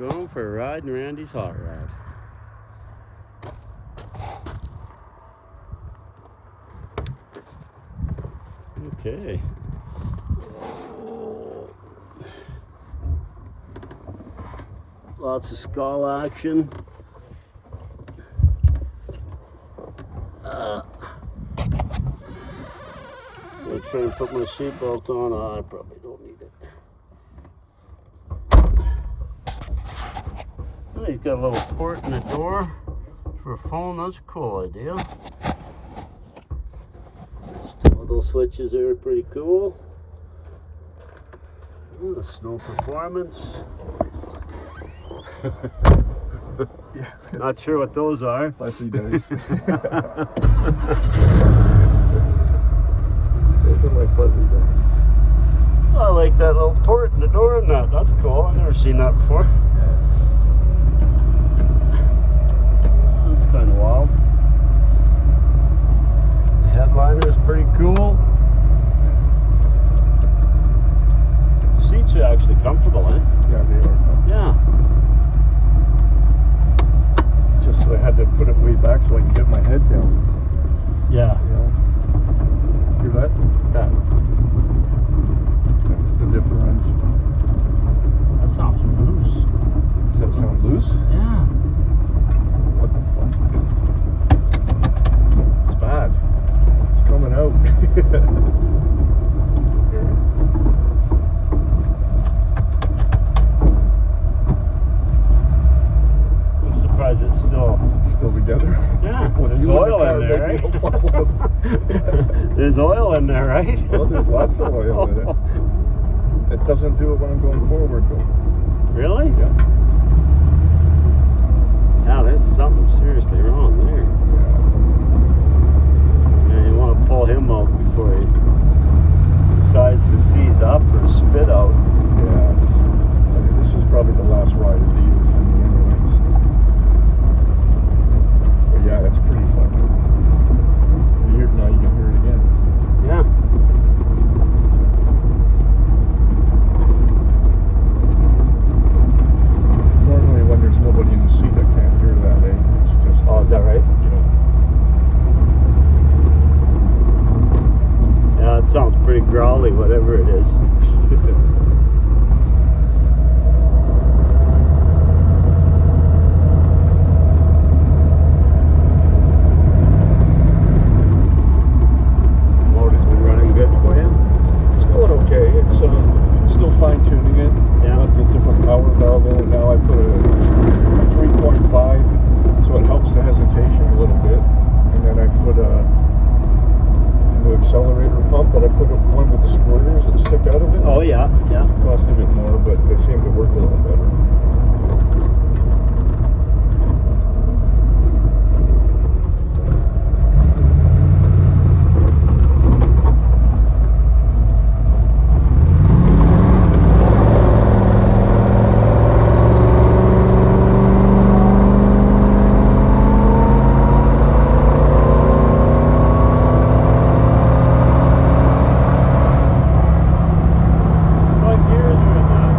Going for a ride in Randy's hot rod. Okay. Lots of skull action. I'm gonna try and put my seatbelt on. Oh, I probably don't need it. Oh, he's got a little port in the door for a phone. That's a cool idea. Little switches there are pretty cool. Oh, snow performance. Yeah. Not sure what those are. Fuzzy dice. Those are my fuzzy dice. I like that little port in the door and that. That's cool. I've never seen that before. That's kind of wild. The headliner is pretty cool. The seats are actually comfortable, eh? Yeah, they are comfortable. Yeah. Just I had to put it way back so I can get my head down. Yeah. Hear that? That. That's the differential. That sounds loose. Does that sound loose? Yeah. What the fuck? It's bad. It's coming out. I'm surprised it's still together. Yeah. With There's you oil the in there, maybe right? it'll fall. There's oil in there, right? Well, there's lots of oil in it. It doesn't do it when I'm going forward, though. Really? Yeah. Yeah, there's something seriously wrong there. Yeah. Yeah, you want to pull him out before he decides to seize up or spit out. Yeah. I mean, this is probably the last ride of the year for me, anyways. But yeah, it's pretty fucking. You hear it now, you can hear it again. Yeah. Normally, when there's nobody in the seat, I can't hear that, eh? It's just. Oh, is that right? Yeah. Yeah, it sounds pretty growly, whatever it is. Motor's been running good for you? It's going okay. It's still fine tuning it. Yeah. Got the different power valve in it now. I put a 3.5, so it helps the hesitation a little bit. And then I put a new accelerator pump, but I put one with the squirters that stick out of it. Oh, yeah, yeah. Cost a bit more, but they seem to work a little better. What gears are in that?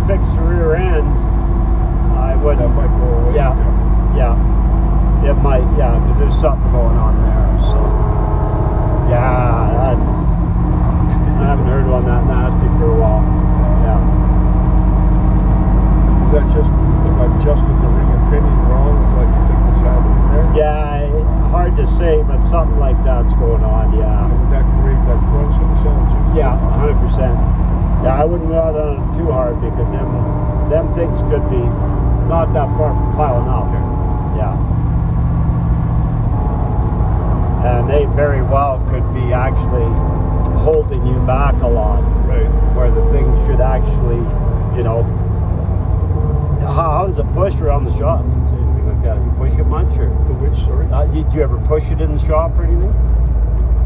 fix the rear end, I would. That might go away. Yeah. It might, yeah, because there's something going on there. So, yeah, that's. I haven't heard one that nasty for a while. Yeah. Is that just if I adjusted the ring and pinion wrong? Is that you think what's happening there? Yeah, hard to say, but something like that's going on. Yeah. Would that create that crunching sound too? Yeah, 100%. Yeah, I wouldn't go out on it too hard because them things could be not that far from piling up. Okay. Yeah. And they very well could be actually holding you back a lot. Right. Where the things should actually, you know. How does it push around the shop? Anything like that? You push it much or? The which, sorry? Did you ever push it in the shop or anything?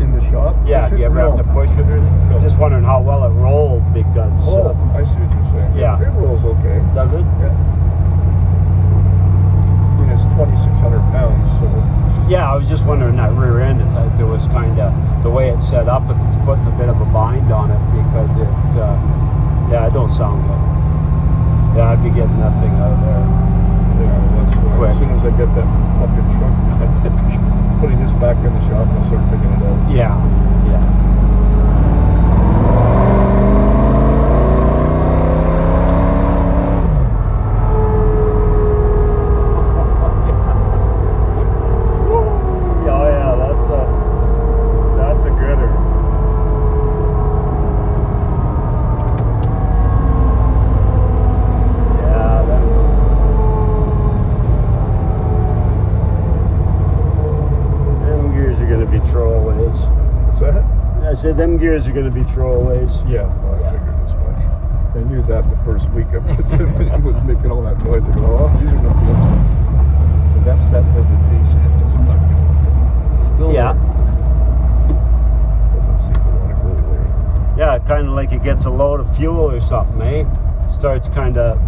In the shop? Yeah, do you ever have to push it or anything? No. Just wondering how well it rolled because. Oh, I see what you're saying. Yeah. It rolls okay. Does it? Yeah. I mean, it's 2,600 pounds, so. Yeah, I was just wondering that rear end, if it was kind of the way it's set up, and it's putting a bit of a bind on it because it don't sound good. Yeah, I'd be getting that thing out of there. Yeah, that's Quick. as soon as I get that fucking truck, putting this back in the shop, I'll start picking it out. Yeah. That's a gooder. Throwaways. What's that? I said them gears are going to be throwaways. Yeah, well, I figured as much. I knew that the first week I put them in. He was making all that noise. I go, oh, these are going to be. So that's that hesitation. It just fucking still. Yeah. Doesn't seem to want to go away. Yeah, kind of like it gets a load of fuel or something, eh? It starts kind of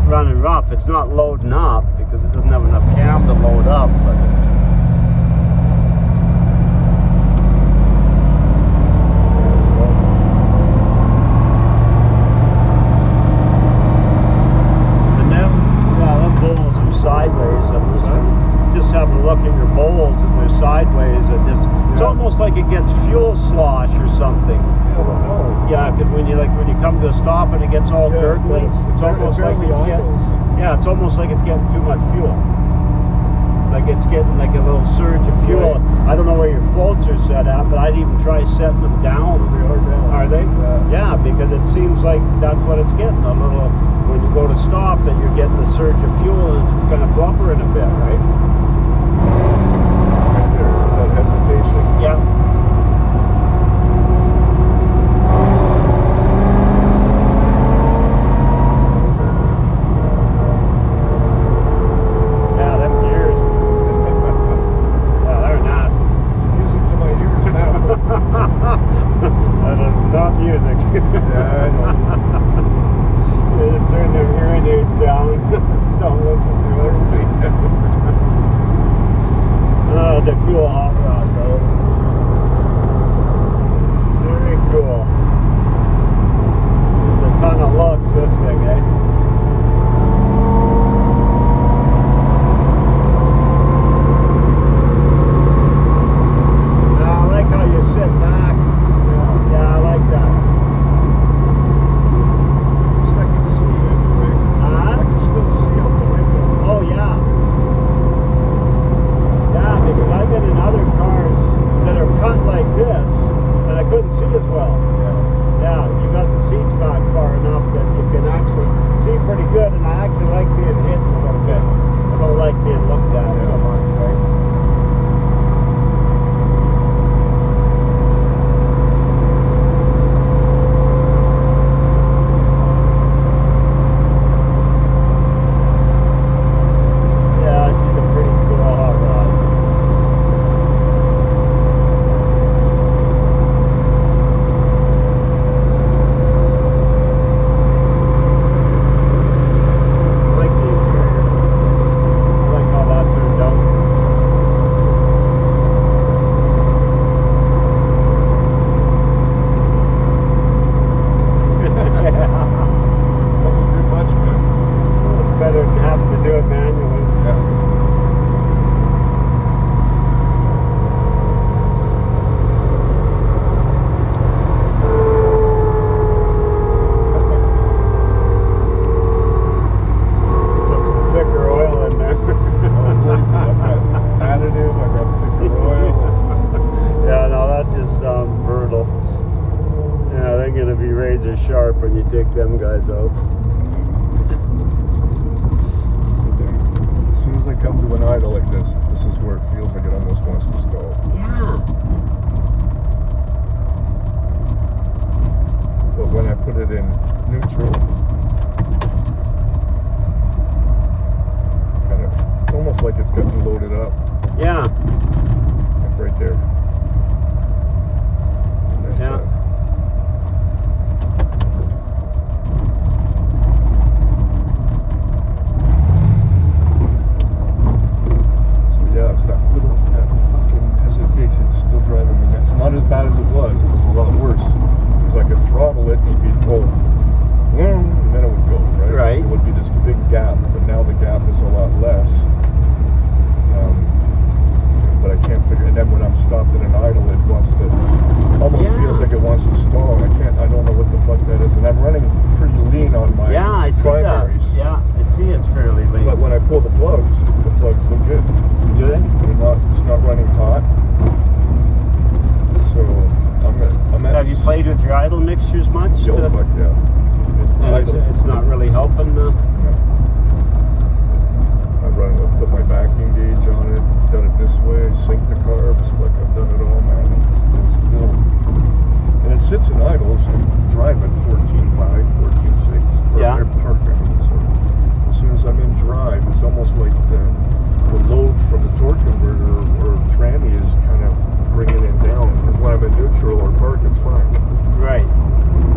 running rough. It's not loading up because it doesn't have enough cam to load up, but it's. Sideways, and just having a look at your bowls and they're sideways, and it's almost like it gets fuel slosh or something. Yeah, well, no. Yeah, because when you come to a stop and it gets all gurgly, it's almost like it's almost like it's getting too much fuel. Like it's getting like a little surge of fuel. Right. I don't know where your floats are set at, but I'd even try setting them down. They are down. Are they? Yeah, because it seems like that's what it's getting. A little, when you go to stop, that you're getting a surge of fuel and it's kind of blubbering a bit, right? Right there, so that hesitation. Yeah. That is not music. Yeah, I know. They just turn their hearing aids down. Don't listen to it. Oh, it's a cool hot rod, though. Very cool. It's a ton of looks, this thing, eh? Sit back. Yeah, I like that. I can see anyway. I can still see out the window. Oh, yeah. Yeah, because I've been in other cars that are cut like this, and I couldn't see as well. Yeah, you got the seats back far enough that you can actually see out. As soon as I come to an idle like this is where it feels like it almost wants to stall. Yeah. But when I put it in neutral, it's almost like it's gotten loaded up. Yeah. Like right there. And that's Yeah. So yeah, it's that fucking hesitation still driving me nuts. It's not as bad as it was. It was a lot worse. Because I could throttle it and you'd be told, and then it would go, right? Right. It would be this big gap, but now the gap is a lot less. But I can't figure. And then when I'm stopped in an idle, it wants to. Almost feels like it wants to stall. I don't know what the fuck that is. And I'm running pretty lean on my I see primaries. that. Yeah, I see it's fairly lean. But when I pull the plugs look good. Do they? It's not running hot. So I'm at. Have you played with your idle mixtures much? Oh, fuck yeah. And it's not really helping. I put my vacuum gauge on it, done it this way, sync the carbs, like I've done it all, man. It's still, and it sits in idles and drive at 14.5, 14.6. Yeah. Park, I mean, so as soon as I'm in drive, it's almost like the load from the torque converter or tranny is kind of bringing it down. Because when I'm in neutral or park, it's fine. Right.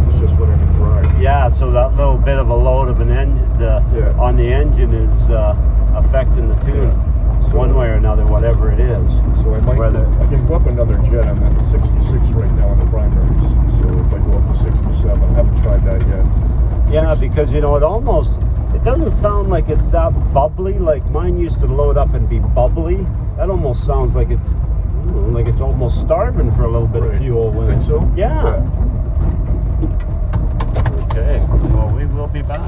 It's just when I'm in drive. Yeah, so that little bit of a load of an engine on the engine is affecting the tune one way or another, whatever it is. So I can go up another jet. I'm at 66 right now on the primaries. So if I go up to 67, I haven't tried that yet. Yeah, because it doesn't sound like it's that bubbly. Like mine used to load up and be bubbly. That almost sounds like it's almost starving for a little bit of fuel. You think so? Yeah. Okay, well, we will be back.